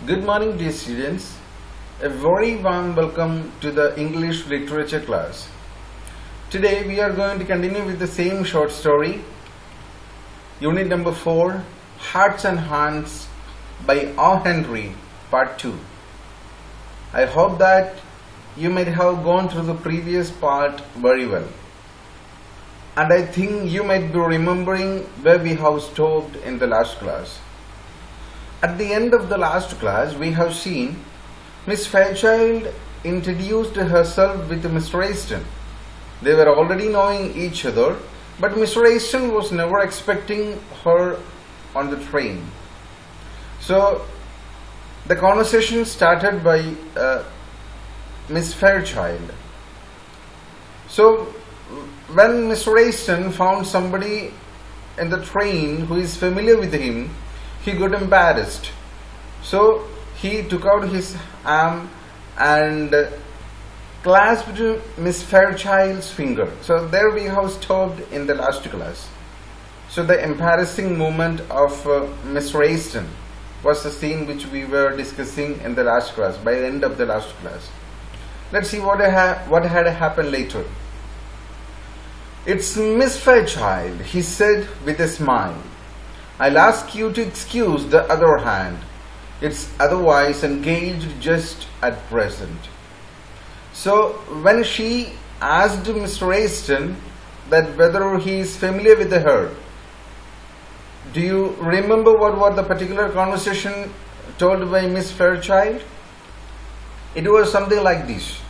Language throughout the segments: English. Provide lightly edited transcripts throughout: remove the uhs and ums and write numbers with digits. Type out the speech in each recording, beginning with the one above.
Good morning, dear students. A very warm welcome to the English literature class. Today we are going to continue with the same short story, unit number 4, Hearts and Hands by O. Henry, part 2. I hope that you might have gone through the previous part very well. And I think you might be remembering where we have stopped in the last class. At the end of the last class, we have seen Miss Fairchild introduced herself with Mr. Aston. They were already knowing each other, but Mr. Aston was never expecting her on the train. So, the conversation started by Miss Fairchild. So, when Mr. Aston found somebody in the train who is familiar with him, he got embarrassed. So he took out his arm and clasped Miss Fairchild's finger. So there we have stopped in the last class. So the embarrassing moment of Mr. Aston was the scene which we were discussing in the last class, by the end of the last class. Let's see what had happened later. "It's Miss Fairchild," he said with a smile. "I'll ask you to excuse the other hand. It's otherwise engaged just at present." So when she asked Mr. Aston that whether he is familiar with her, do you remember what was the particular conversation told by Miss Fairchild? It was something like this.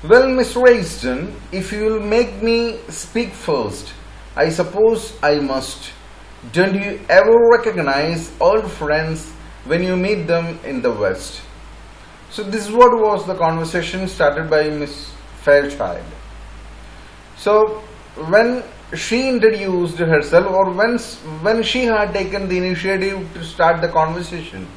"Well, Mr. Aston, if you will make me speak first, I suppose I must. Don't you ever recognize old friends when you meet them in the West?" So this is what was the conversation started by Miss Fairchild. So when she introduced herself, or when she had taken the initiative to start the conversation,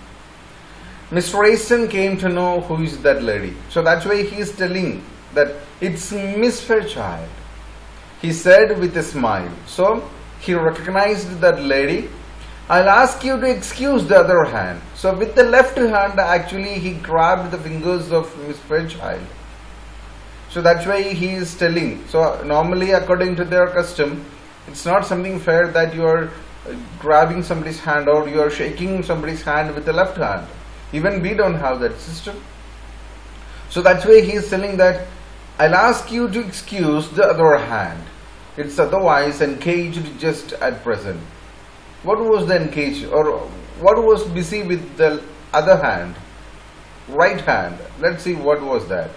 Mr. Aston came to know who is that lady. So that's why he is telling that it's Miss Fairchild. He said with a smile. So he recognized that lady. "I'll ask you to excuse the other hand." So with the left hand, actually he grabbed the fingers of Miss Fairchild. So that's why he is telling. So normally, according to their custom, it's not something fair that you are grabbing somebody's hand or you are shaking somebody's hand with the left hand. Even we don't have that system. So that's why he is telling that I'll ask you to excuse the other hand. It's otherwise engaged just at present. What was the engaged, or what was busy with the other hand? Right hand. Let's see what was that.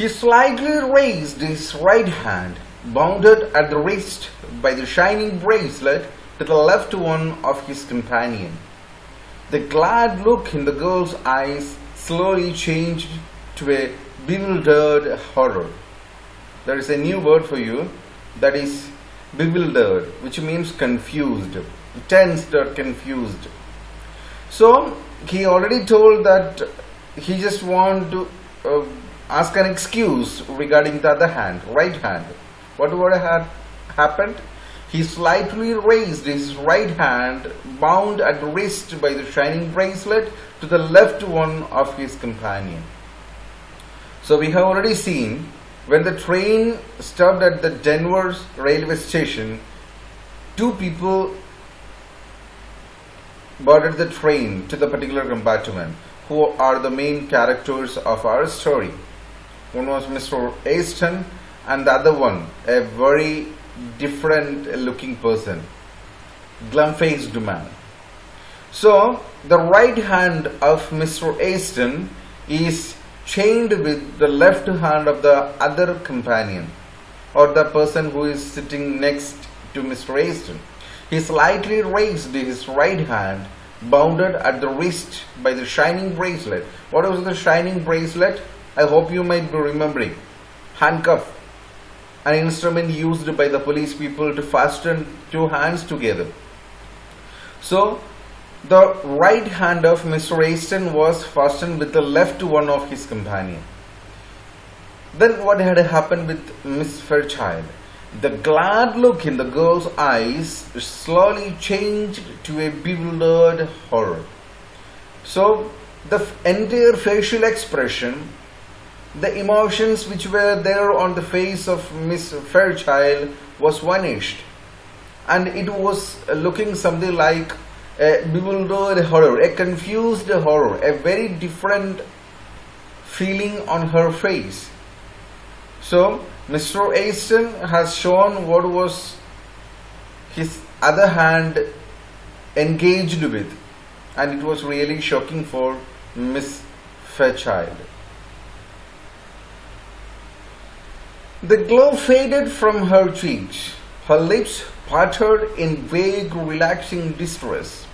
He slightly raised his right hand, bounded at the wrist by the shining bracelet, to the left one of his companion. The glad look in the girl's eyes slowly changed to a bewildered horror. There is a new word for you, that is bewildered, which means confused, tensed or confused. So he already told that he just wanted to ask an excuse regarding the other hand, right hand. What would have happened? He slightly raised his right hand, bound at the wrist by the shining bracelet, to the left one of his companion. So we have already seen, when the train stopped at the Denver railway station, two people boarded the train to the particular compartment, who are the main characters of our story. One was Mr. Aston, and the other one, a very different looking person, glum-faced man. So the right hand of Mr. Aston is chained with the left hand of the other companion, or the person who is sitting next to Mr. Aston. He slightly raised his right hand, bounded at the wrist by the shining bracelet. What was the shining bracelet? I hope you might be remembering. Handcuff, an instrument used by the police people to fasten two hands together. So the right hand of Mr. Aston was fastened with the left one of his companion. Then what had happened with Miss Fairchild? The glad look in the girl's eyes slowly changed to a bewildered horror. So the entire facial expression, the emotions which were there on the face of Miss Fairchild was vanished, and it was looking something like a bewildered horror, a confused horror, a very different feeling on her face. So Mr. Aston has shown what was his other hand engaged with, and it was really shocking for Miss Fairchild. The glow faded from her cheeks. Her lips parted in vague, relaxing distress.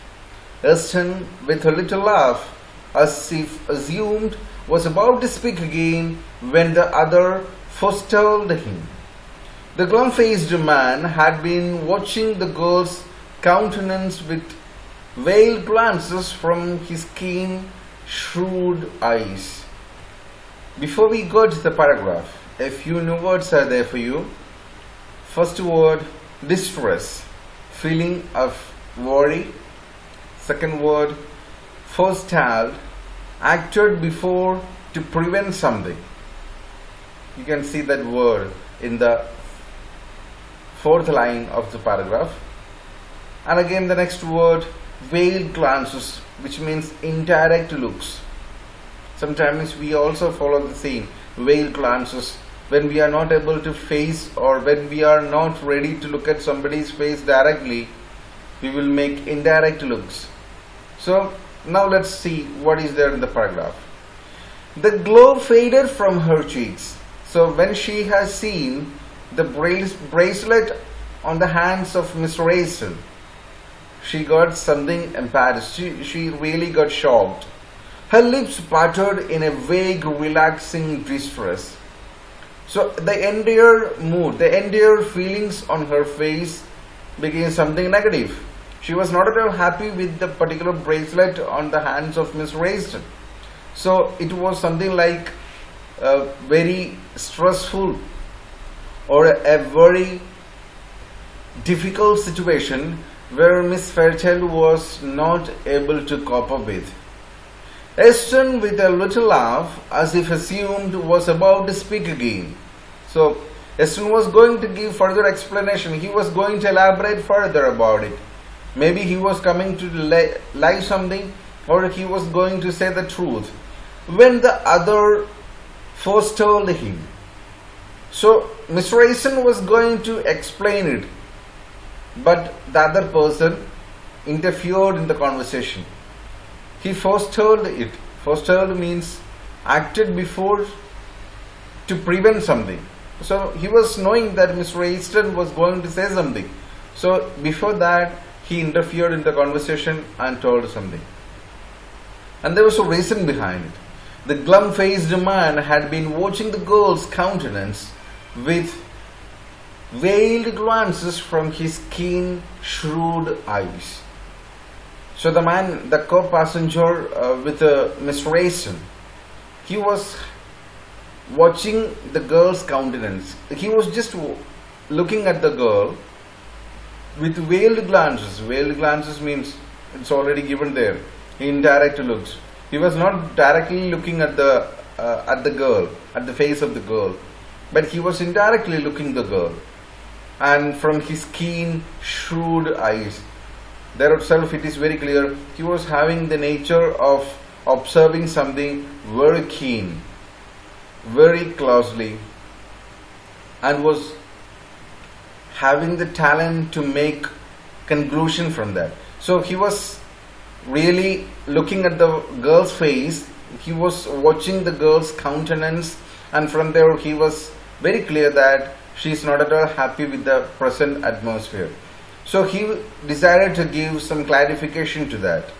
Aston, with a little laugh, as if assumed, was about to speak again when the other forestalled him. The glum-faced man had been watching the girl's countenance with veiled glances from his keen, shrewd eyes. Before we go to the paragraph, a few new words are there for you. First word, distress, feeling of worry. Second word, forestalled, acted before to prevent something. You can see that word in the fourth line of the paragraph. And again the next word, veiled glances, which means indirect looks. Sometimes we also follow the same, veiled glances, when we are not able to face, or when we are not ready to look at somebody's face directly, we will make indirect looks. So now let's see what is there in the paragraph. The glow faded from her cheeks. So when she has seen the bracelet on the hands of Mr. Aston, she got something embarrassed. She really got shocked. Her lips parted in a vague, relaxing distress. So the entire mood, the entire feelings on her face became something negative. She was not at all happy with the particular bracelet on the hands of Mr. Aston. So it was something like a very stressful or a very difficult situation where Miss Fairchild was not able to cope up with. Aston, with a little laugh, as if assumed, was about to speak again. So Aston was going to give further explanation. He was going to elaborate further about it. Maybe he was coming to lie something, or he was going to say the truth, when the other forestalled him. So Mr. Aston was going to explain it, but the other person interfered in the conversation. He forestalled it. Forestalled means acted before to prevent something. So he was knowing that Mr. Aston was going to say something. So before that, he interfered in the conversation and told something. And there was a reason behind it. The glum-faced man had been watching the girl's countenance with veiled glances from his keen, shrewd eyes. So the man, the co-passenger with Mr. Aston, he was watching the girl's countenance. He was just looking at the girl with veiled glances. Veiled glances means it's already given there. Indirect looks. He was not directly looking at the girl, at the face of the girl, but he was indirectly looking the girl, and from his keen, shrewd eyes. There itself it is very clear he was having the nature of observing something very keen, very closely, and was having the talent to make conclusion from that. So he was really looking at the girl's face, he was watching the girl's countenance, and from there he was very clear that she is not at all happy with the present atmosphere. So he decided to give some clarification to that.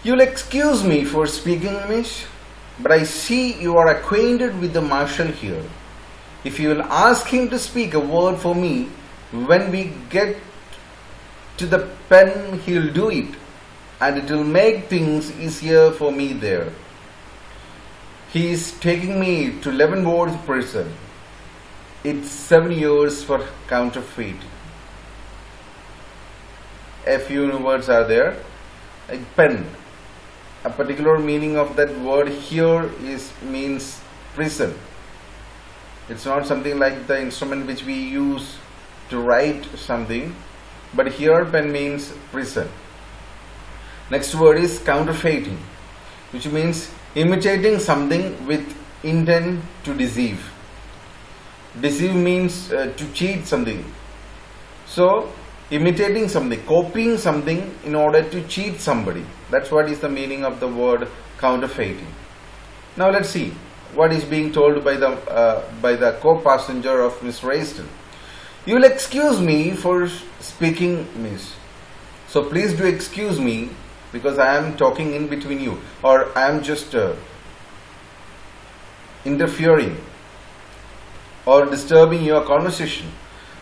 You'll excuse me for speaking, miss, but I see you are acquainted with the marshal here. If you will ask him to speak a word for me, when we get to the pen, he'll do it, and it will make things easier for me there. He is taking me to Leavenworth prison. It's 7 years for counterfeit. A few words are there. a pen. A particular meaning of that word here means prison. It's not something like the instrument which we use to write something, but here pen means prison. Next word is counterfeiting, which means imitating something with intent to deceive. Deceive means to cheat something. So imitating something, copying something in order to cheat somebody. That's what is the meaning of the word counterfeiting. Now let's see what is being told by the co-passenger of Miss Rayston. You will excuse me for speaking, miss. So please do excuse me because I am talking in between you, or I am just interfering or disturbing your conversation.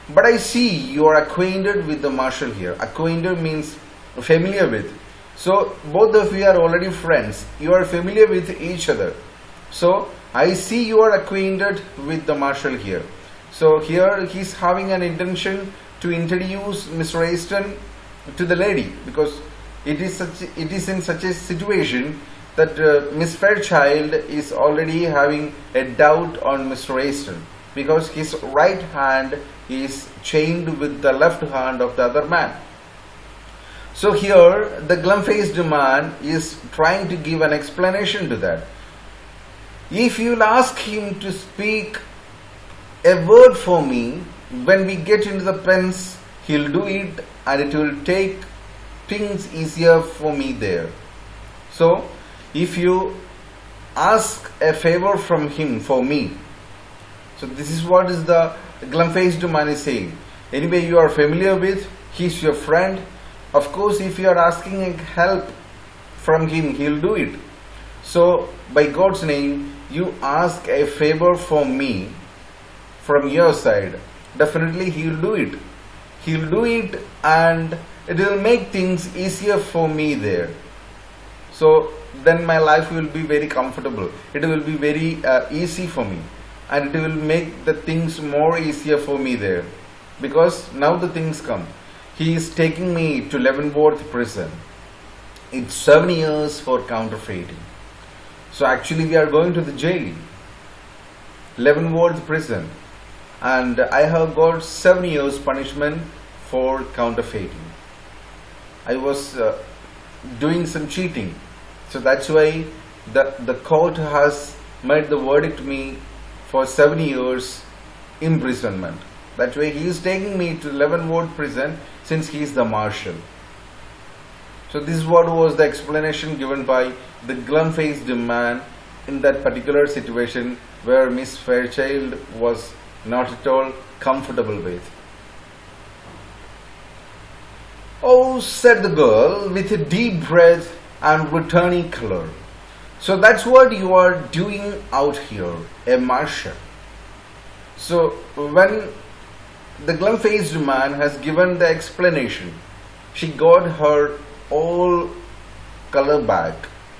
But I see you are acquainted with the marshal here. Acquainted means familiar with. So both of you are already friends. You are familiar with each other. So I see you are acquainted with the marshal here. So here he is having an intention to introduce Miss Rayston to the lady, because it is in such a situation that Miss Fairchild is already having a doubt on Miss Rayston, because his right hand is chained with the left hand of the other man. So here the glum-faced man is trying to give an explanation to that. If you'll ask him to speak a word for me, when we get into the pens, he'll do it, and it will take things easier for me there. So if you ask a favor from him for me, so this is what is the glum-faced man is saying. Anyway, you are familiar with, he's your friend. Of course, if you are asking help from him, he'll do it. So by God's name, you ask a favor for me from your side. Definitely he'll do it. He'll do it, and it will make things easier for me there. So then my life will be very comfortable. It will be very easy for me, and it will make the things more easier for me there, because now the things come. He is taking me to Leavenworth prison. It's 7 years for counterfeiting. So actually we are going to the jail, Leavenworth prison, and I have got 7 years punishment for counterfeiting. I was doing some cheating, so that's why the court has made the verdict me for 7 years imprisonment. That way he is taking me to Leavenworth prison, since he is the marshal. So this is what was the explanation given by the glum-faced man in that particular situation where Miss Fairchild was not at all comfortable with. Oh, said the girl with a deep breath and returning color. So that's what you are doing out here, a marshal. So when the glum-faced man has given the explanation, she got her all color back,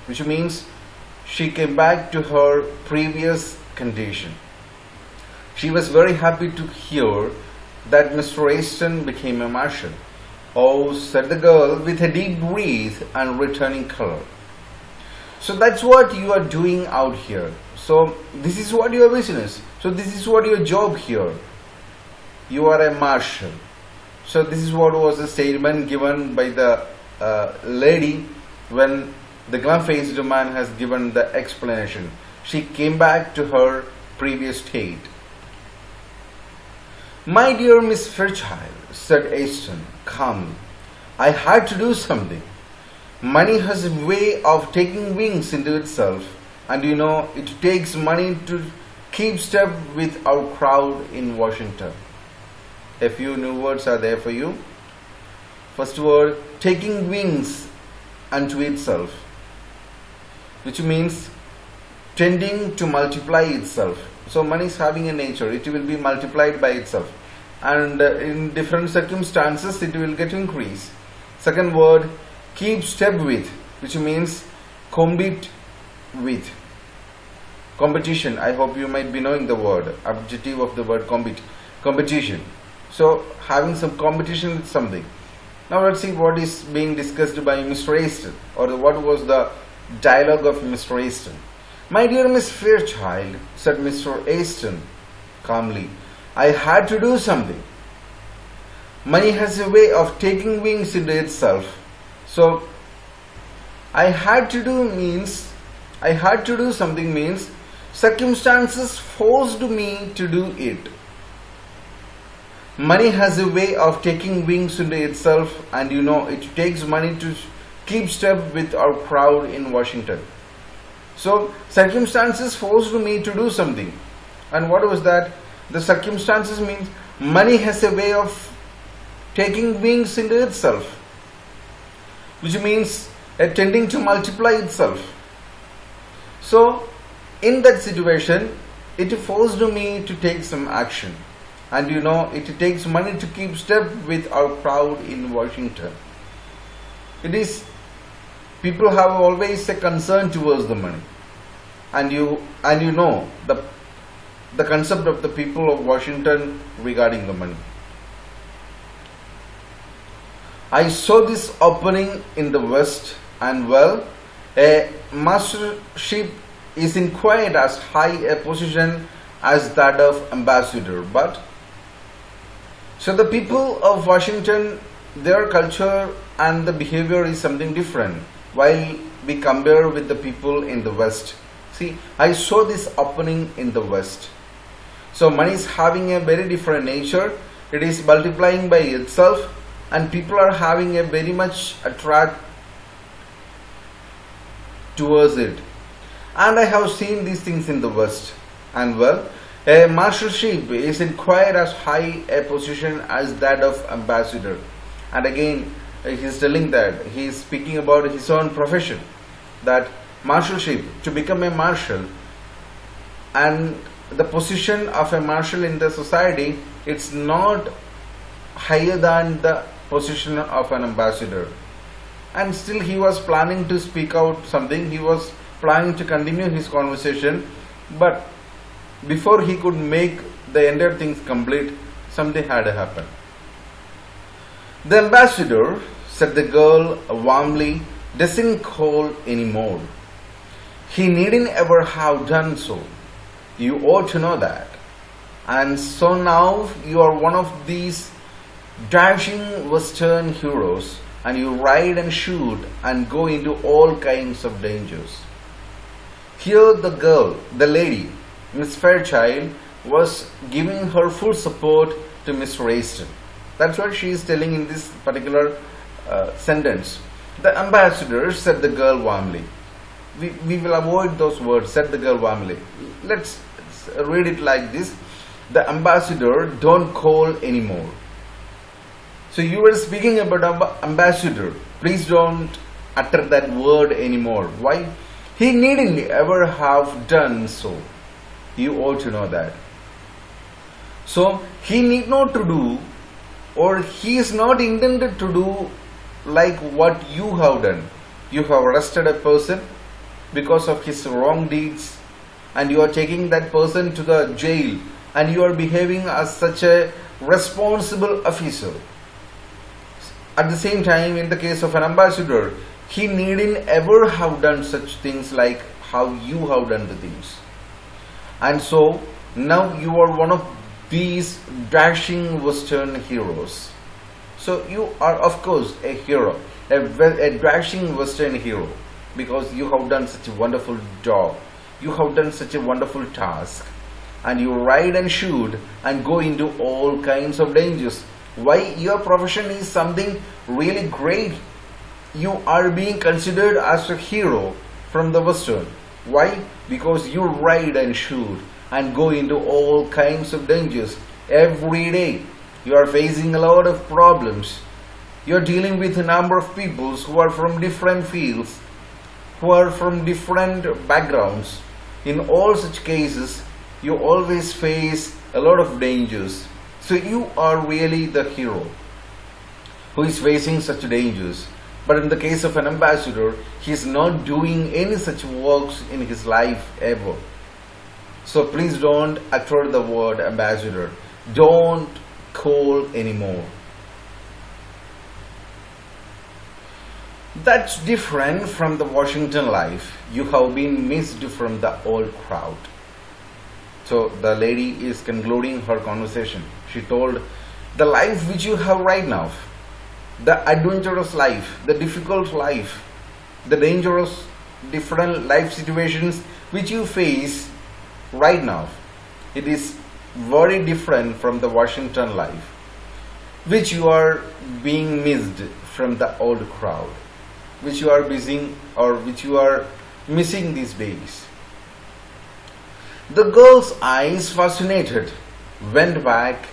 which means she came back to her previous condition. She was very happy to hear that Miss Rayston became a marshal. Oh, said the girl with a deep breath and returning color. So that's what you are doing out here. So this is what your business. So this is what your job here. You are a marshal. So this is what was the statement given by the lady when the glum-faced man has given the explanation. She came back to her previous state. My dear Miss Fairchild, said Aston calmly, I had to do something. Money has a way of taking wings into itself, and you know it takes money to keep step with our crowd in Washington. A few new words are there for you. First word, taking wings unto itself, which means tending to multiply itself. So money is having a nature, it will be multiplied by itself, and in different circumstances it will get increase. Second word, keep step with, which means compete with. Competition, I hope you might be knowing the word, adjective of the word compete, competition. So having some competition with something. Now let's see what is being discussed by Mr. Aston, or what was the dialogue of Mr. Aston. "My dear Miss Fairchild," said Mr. Aston calmly, "I had to do something. Money has a way of taking wings into itself. So I had to do something means circumstances forced me to do it. Money has a way of taking wings into itself, and it takes money to keep step with our crowd in Washington. So circumstances forced me to do something." And what was that? The circumstances means money has a way of taking wings into itself, which means tending to multiply itself. So in that situation, it forced me to take some action. And it takes money to keep step with our crowd in Washington. It is, people have always a concern towards the money. And you know the concept of the people of Washington regarding the money. "I saw this opening in the West, and a mastership is in quite as high a position as that of ambassador, but..." So the people of Washington, their culture and the behavior is something different while we compare with the people in the West. See, I saw this opening in the West. So money is having a very different nature. It is multiplying by itself, and people are having a very much attract towards it. And I have seen these things in the West. And a mastership is in quite as high a position as that of ambassador. And again, he is telling that he is speaking about his own profession, that marshalship, to become a marshal, and the position of a marshal in the society, it's not higher than the position of an ambassador. And still he was planning to speak out something. He was planning to continue his conversation, but before he could make the entire things complete, something had happened. "The ambassador," said the girl warmly, "doesn't call anymore. He needn't ever have done so. You ought to know that. And so now you are one of these dashing Western heroes, and you ride and shoot and go into all kinds of dangers." Here the girl, the lady, Miss Fairchild, was giving her full support to Mr. Aston. That's what she is telling in this particular sentence. "The ambassador," said the girl warmly. We will avoid those words, said the girl warmly. Let's read it like this. "The ambassador don't call anymore." So you were speaking about ambassador. Please don't utter that word anymore. Why? He needn't ever have done so. You ought to know that. So he need not to do, or he is not intended to do like what you have done. You have arrested a person because of his wrong deeds, and you are taking that person to the jail, and you are behaving as such a responsible officer. At the same time, in the case of an ambassador, he needn't ever have done such things like how you have done the things. And so now you are one of these dashing Western heroes. So you are of course a hero, a dashing Western hero, because you have done such a wonderful job. You have done such a wonderful task, and you ride and shoot and go into all kinds of dangers. Why? Your profession is something really great. You are being considered as a hero from the Western. Why? Because you ride and shoot and go into all kinds of dangers every day. You are facing a lot of problems. You are dealing with a number of people who are from different fields, who are from different backgrounds. In all such cases, you always face a lot of dangers. So you are really the hero who is facing such dangers. But in the case of an ambassador, he is not doing any such works in his life ever. So please don't utter the word ambassador. Don't call anymore. That's different from the Washington life. You have been missed from the old crowd. So the lady is concluding her conversation. She told, the life which you have right now, the adventurous life, the difficult life, the dangerous, different life situations which you face right now, it is very different from the Washington life, which you are being missed from the old crowd, which you are missing these days. The girl's eyes, fascinated, went back,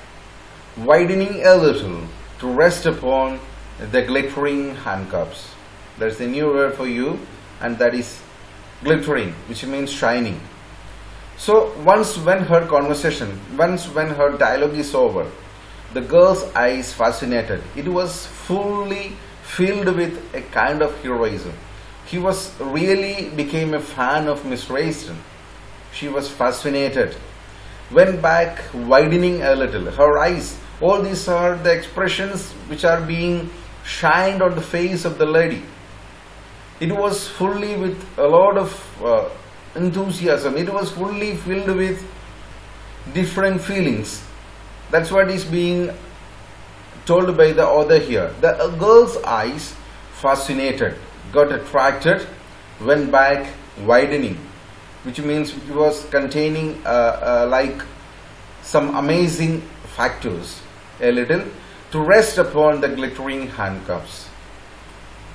widening a little to rest upon the glittering handcuffs. There's a new word for you, and that is glittering, which means shining. So once when her dialogue is over, the girl's eyes fascinated. It was fully filled with a kind of heroism. He was really became a fan of Miss Rayston. She was fascinated. Went back, widening a little. Her eyes, all these are the expressions which are being shined on the face of the lady. It was fully with a lot of enthusiasm. It was fully filled with different feelings. That's what is being told by the author here. The girl's eyes fascinated, got attracted, went back, widening, which means it was containing like some amazing factors a little to rest upon the glittering handcuffs.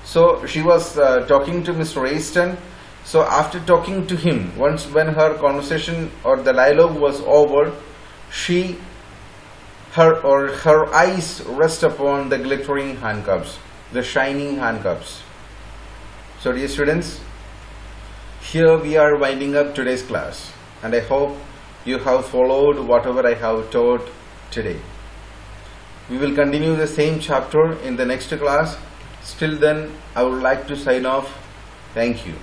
So she was talking to Mr. Rayston. So after talking to him, once when her conversation or the dialogue was over, her eyes rest upon the glittering handcuffs, the shining handcuffs. So dear students, here we are winding up today's class, and I hope you have followed whatever I have taught today. We will continue the same chapter in the next class. Till then, I would like to sign off. Thank you.